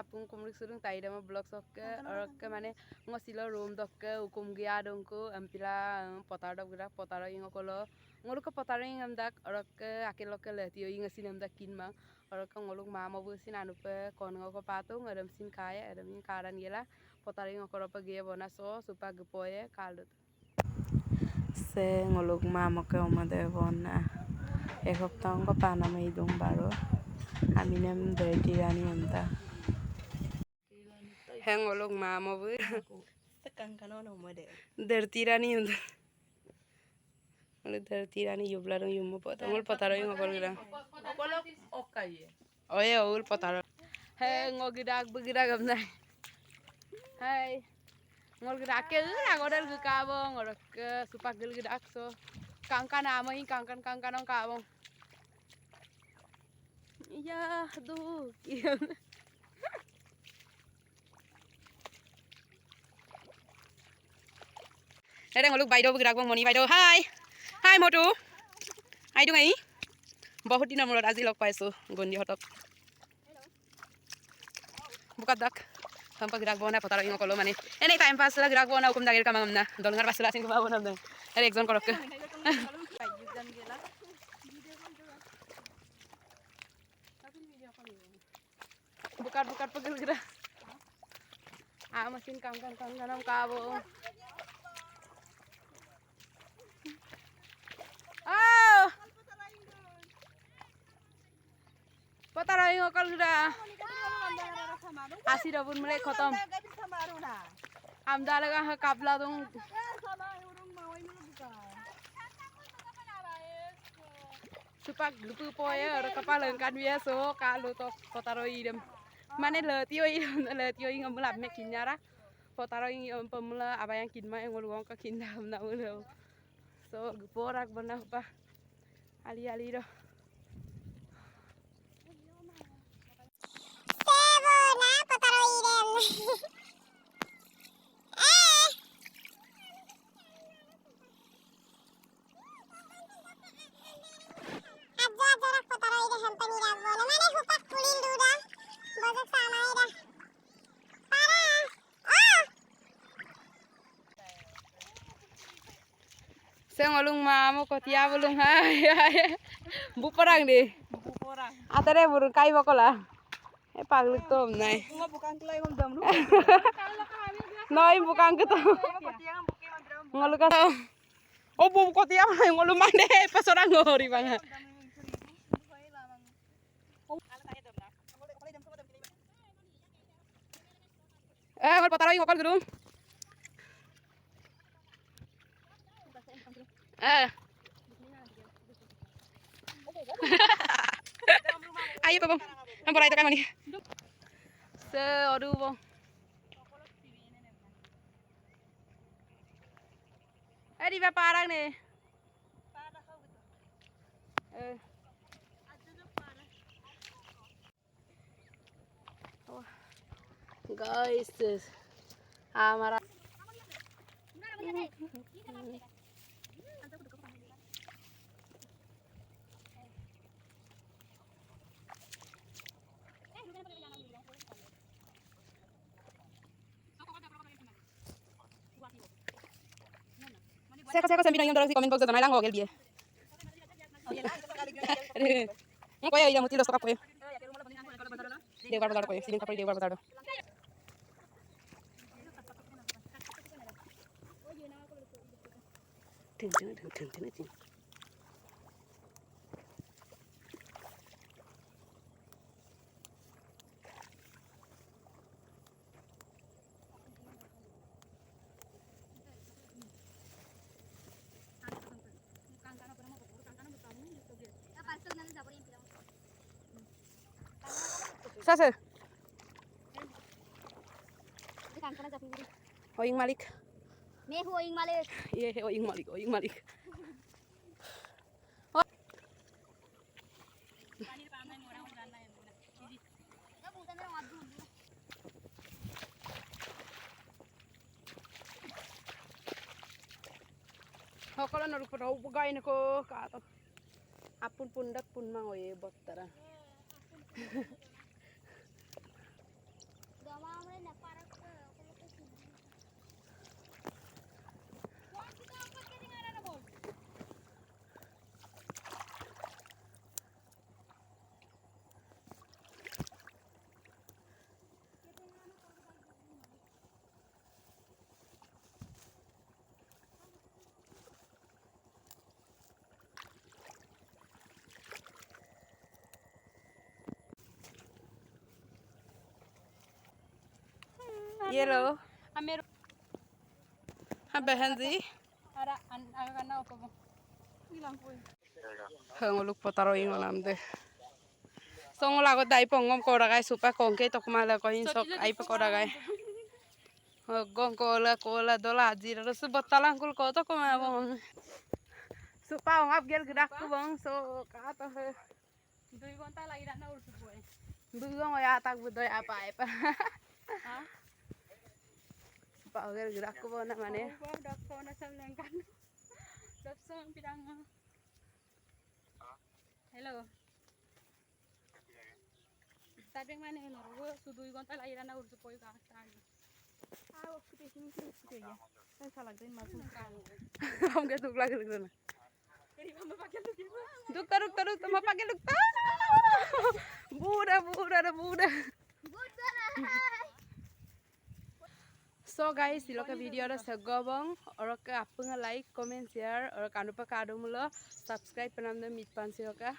apung kumrik surung tai dama blog sokke orok mane ngosilo room dokke ukum gia dongku ampila potar dok gira potar ingo kolo ngoluk ke potar ing amdak orok akil lokke le tio ing sin amdak kin ma orok ngoluk ma mo busin anupe kon ngoko patung adam sin kaya adam ing karan gela potar ingo koro pagi bona so supa gepoye kalut se ngoluk ma mo ke omade bona এসপ্তাহ অঙ্ক পানামে ইদুং বারো আমি নাম দেটি রানি আমতা হ্যাং অলক মা মবু Tekan kan ono mode. দেরতি রানি আমতা মানে দেরতি রানি ইবলারং ইউম পতা ngol potaro ing okol gira Okolok okaye. oye ul potaro heng ngogidak begidak amnai hai ngol gidak ke ura godal ge kabong orok ke supak gel gidak so kangkan amo ing kangkan ong kabong ya duh Đây ngồi lúc bay đâu girak bong moni bay đâu hai motu hai dung ai बहुत दिन हमर আজি লগ পাইছো গন্ডি হতক buka dak sampai girak bona potaro ingo kolo mane ene time pass la girak bona hukum dagir kamam na dolngar pasla sin kuma bona na ere ekjon korok ke bukat pegel gira mesin kangkan am kabo potaro ingo kol gira asir abun mulai khotom amda laga ha kapla dong supak lupu poye or kapal kan biaso kalu to potaro idem mane letio ing mulap me kinyara potaro ing pemula apa yang kinma yang ngolong ka kindam na ulo so guporak bana pa ali do ngolung mamo kotia bulung hai buporang di Buporang. atare burung kai bakola paglik to nai Ngo bukan kelai ngom dam lu. noi bukan ke to ngolu ka oh bu kotia ngolu mande pas orang ngori bang ngol potaro ngokol gedung ayo bang ampora itu kan mani se aduh bang di parang nih guys hamaरा Saya sambil nanya dorong si komen box jangan lang ogel biye. Ngo ya ida muti lo stop ko. Dia baru ko, sini kapal dia baru. Tin. Sasa. Oing Malik. मैं हूँ ओइंग मालिक ये है owing Malik. Kalau naruh pada ugai nako kato. Apun pundak pun mang oye bottara. ये लो Amer हाँ बहन जी ara aga na ko mo. hengoluk potaro ingo namde song lago dai pongom koragai supa kongke tokmala ko in sok ai pa koragai gong kola dola ajira su botalang kul ko to koma bong supa ngap gel gedak ku bong so ka to he 2 gonta lagi na ursu boy. bugong ya tak budoy apa apa Ha? supa gel gedak ku bona mane Ko dak ko na sa lengkan. Dap so pidang. Hello. Tapi mana ini ro su 2 gonta lagi na ursu boy ka sa. Ah, aku deh sini sini ya. Saya salah dari masuk. हम के दुख लग रहा Kiri mama pakai lu gitu. दुख रुक तो मैं पाके लुकता बूढ़ा सो गाइस सिलो का वीडियो रा सगबंग और का आपंगा लाइक कमेंट शेयर और कानुपा काडुमुलो सब्सक्राइब पनाम दे मिट पान सिलो का